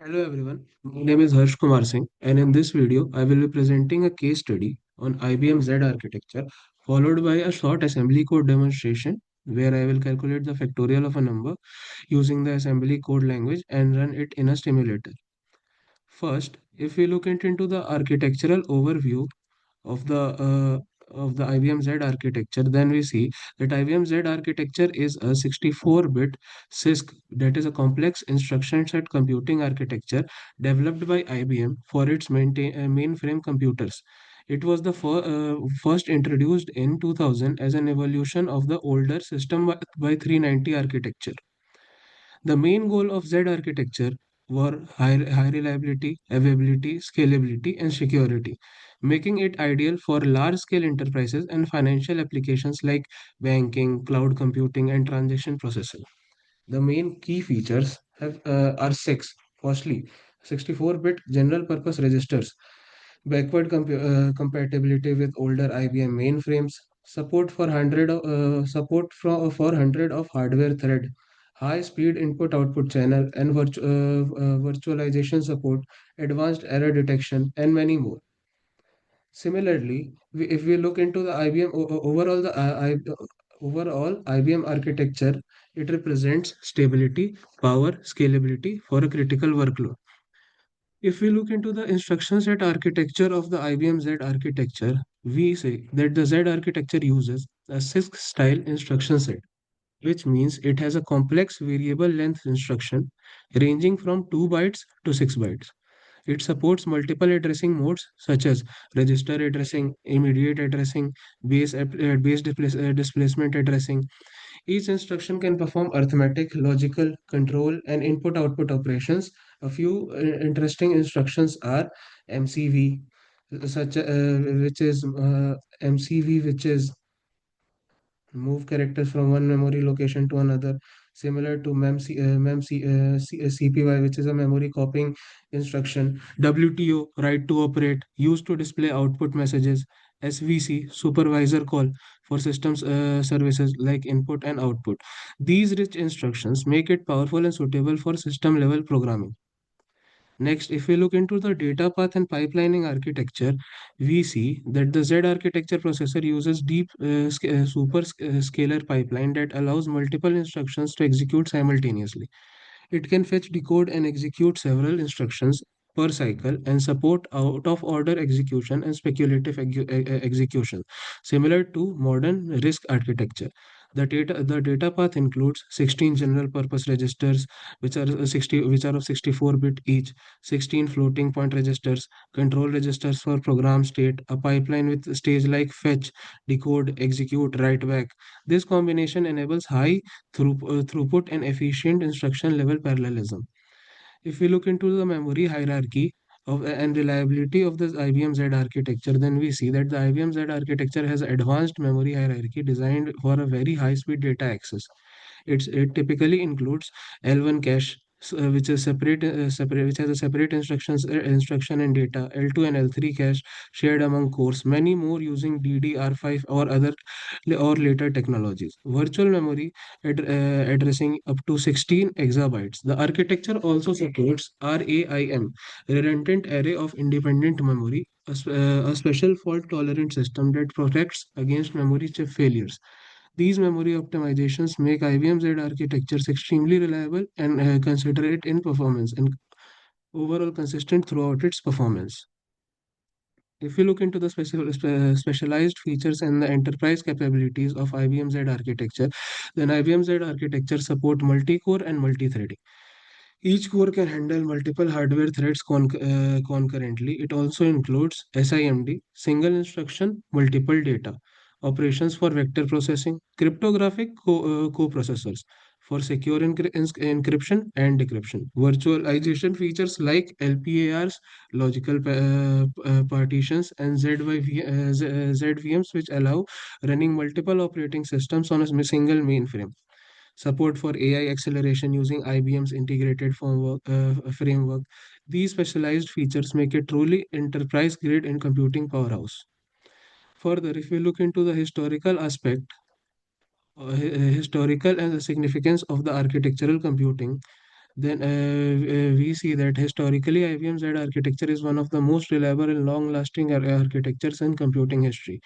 Hello everyone, my name is Kumar Singh, and in this video I will be presenting a case study on IBM Z architecture followed by a short assembly code demonstration where I will calculate the factorial of a number using the assembly code language and run it in a simulator. First, if we look into the architectural overview of the IBM Z architecture, then we see that IBM Z architecture is a 64-bit CISC, that is a complex instruction set computing architecture developed by IBM for its mainframe computers. It was the first introduced in 2000 as an evolution of the older system by 390 architecture. The main goal of Z architecture were high reliability, availability, scalability, and security, making it ideal for large-scale enterprises and financial applications like banking, cloud computing, and transaction processing. The main key features are six. Firstly, 64-bit general-purpose registers, compatibility with older IBM mainframes, support for 100 of hardware thread, high speed input-output channel, and virtualization support, advanced error detection, and many more. Similarly, if we look into the IBM overall overall IBM architecture, it represents stability, power, scalability for a critical workload. If we look into the instruction set architecture of the IBM Z architecture, we say that the Z architecture uses a CISC style instruction set, which means it has a complex variable length instruction ranging from 2 bytes to 6 bytes. It supports multiple addressing modes such as register addressing, immediate addressing, displacement addressing. Each instruction can perform arithmetic, logical, control, and input-output operations. A few interesting instructions are MCV, which is move characters from one memory location to another, similar to CPY, which is a memory copying instruction. WTO, write to operate, used to display output messages. SVC, supervisor call for systems services like input and output. These rich instructions make it powerful and suitable for system level programming. Next, if we look into the data path and pipelining architecture, we see that the Z architecture processor uses deep scalar pipeline that allows multiple instructions to execute simultaneously. It can fetch, decode, and execute several instructions per cycle and support out of order execution and speculative execution, similar to modern RISC architecture. The data path includes 16 general purpose registers, which are of 64-bit each, 16 floating point registers, control registers for program state, a pipeline with stage like fetch, decode, execute, write back. This combination enables high throughput and efficient instruction level parallelism. If we look into the memory hierarchy and reliability of this IBM Z architecture, then we see that the IBM Z architecture has advanced memory hierarchy designed for a very high speed data access. It typically includes L1 cache, which is which has a separate instruction and data. L2 and L3 cache shared among cores. Many more using DDR5 or other or later technologies. Virtual memory addressing up to 16 exabytes. The architecture also supports RAIM, redundant array of independent memory, a special fault tolerant system that protects against memory chip failures. These memory optimizations make IBM Z architectures extremely reliable and considerate in performance and overall consistent throughout its performance. If you look into the specialized features and the enterprise capabilities of IBM Z architecture, then IBM Z architecture support multi-core and multi-threading. Each core can handle multiple hardware threads concurrently. It also includes SIMD, single instruction, multiple data, operations for vector processing, cryptographic coprocessors for secure encryption and decryption, virtualization features like LPARs, logical partitions, and ZVMs, which allow running multiple operating systems on a single mainframe. Support for AI acceleration using IBM's integrated framework. These specialized features make it truly enterprise grade and computing powerhouse. Further, if we look into the historical and the significance of the architectural computing, then we see that historically IBM's architecture is one of the most reliable and long-lasting architectures in computing history.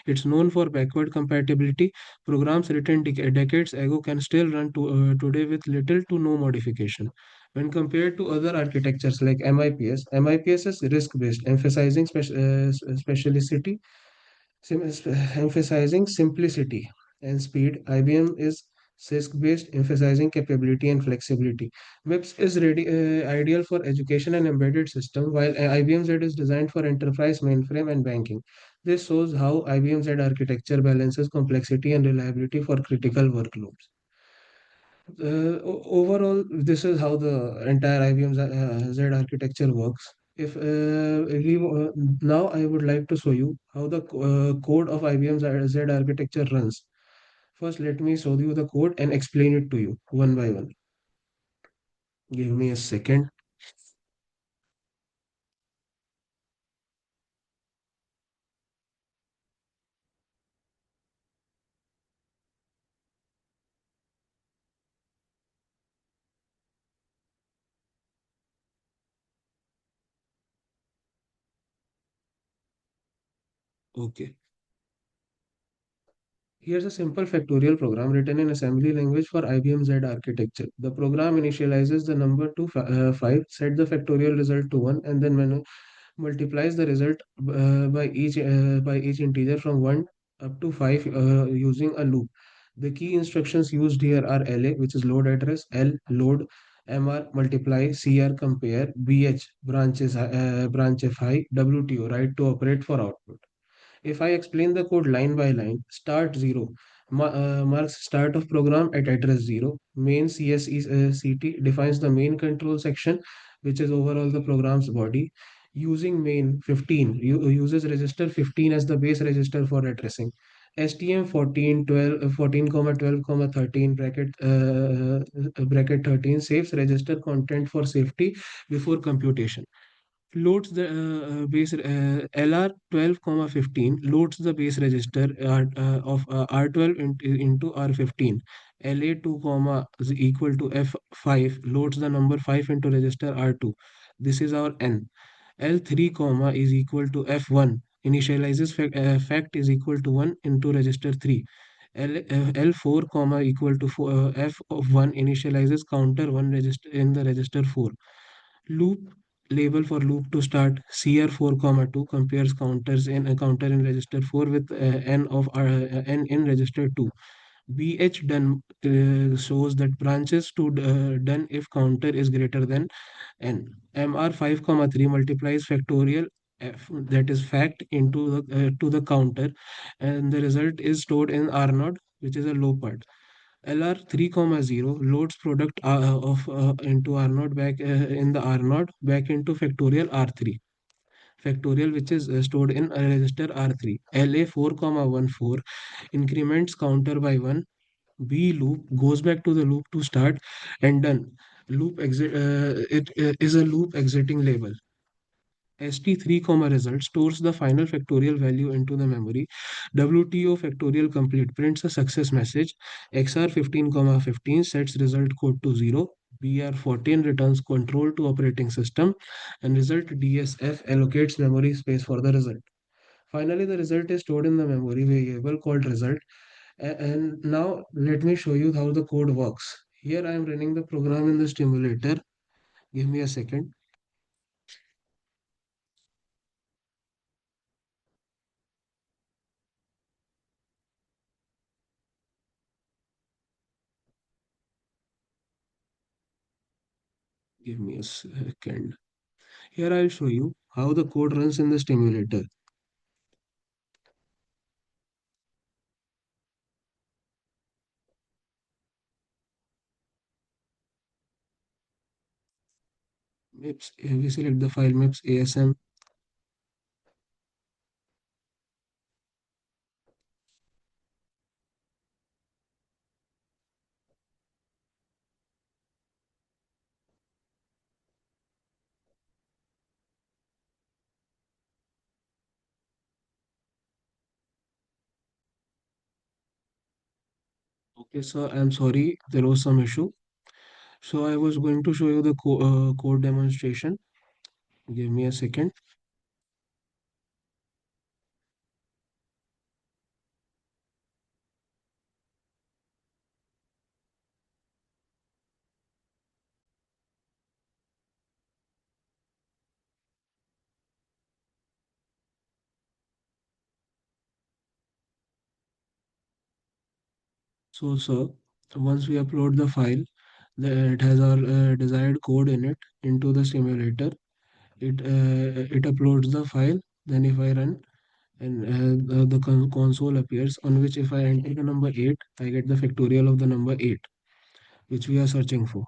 It's known for backward compatibility. Programs written decades ago can still run today with little to no modification. When compared to other architectures like MIPS is risk-based, emphasizing specificity emphasizing simplicity and speed. IBM is CISC-based, emphasizing capability and flexibility. MIPS is ideal for education and embedded system, while IBM Z is designed for enterprise mainframe and banking. This shows how IBM Z architecture balances complexity and reliability for critical workloads. Overall, this is how the entire IBM Z architecture works. Now I would like to show you how the code of IBM Z architecture runs. First, let me show you the code and explain it to you one by one. Give me a second. Okay. Here's a simple factorial program written in assembly language for IBM Z architecture. The program initializes the number to 5, set the factorial result to 1, and then multiplies the result by each integer from 1 up to 5 using a loop. The key instructions used here are LA, which is load address, L load, MR multiply, CR compare, BH branch if high, WTO write to operate for output. If I explain the code line by line, start 0 marks start of program at address 0. Main CSECT defines the main control section, which is overall the program's body. Using main 15 uses register 15 as the base register for addressing. STM 14, 12, 14, 12, 13 bracket 13 saves register content for safety before computation. Loads the base LR 12, 15 loads the base register of R12 into R15. LA 2, is equal to F5 loads the number 5 into register R2. This is our N. L3, is equal to F1 initializes fact is equal to 1 into register 3. L4, equal to F of 1 initializes counter 1 register in the register 4. Loop label for loop to start CR4, 2 compares counters in a counter in register 4 with n in register 2. BH done shows that branches to done if counter is greater than n. MR5, 3 multiplies factorial f, that is fact, into the to the counter, and the result is stored in R node, which is a low part. LR3, 0 loads product of into R naught back in the R naught back into factorial R3 factorial, which is stored in a register R3. LA4, 14 increments counter by 1. B loop goes back to the loop to start and done. Loop exit it is a loop exiting label. ST3, result stores the final factorial value into the memory. WTO factorial complete prints a success message. XR 15, 15 sets result code to 0. BR 14 returns control to operating system, and result DSF allocates memory space for the result. Finally, the result is stored in the memory variable called result. And now let me show you how the code works. Here I am running the program in the stimulator. Give me a second. Give me a second. Here I'll show you how the code runs in the stimulator. Maps, we select the file maps ASM. Okay, so I'm sorry, there was some issue. So I was going to show you the code demonstration. Give me a second. So, sir, once we upload the file, it has our desired code in it into the simulator. It uploads the file. Then if I run, and the console appears on which if I enter the number 8, I get the factorial of the number 8, which we are searching for.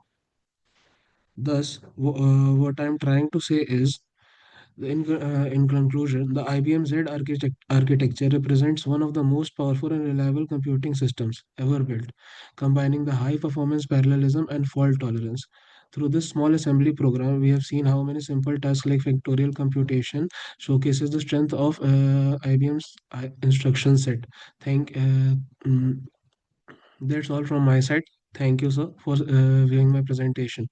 Thus, what I'm trying to say is, in conclusion, the IBM Z architecture represents one of the most powerful and reliable computing systems ever built, combining the high performance parallelism and fault tolerance. Through this small assembly program, we have seen how many simple tasks like factorial computation showcases the strength of IBM's instruction set. Thank. Mm, that's all from my side. Thank you, sir, for viewing my presentation.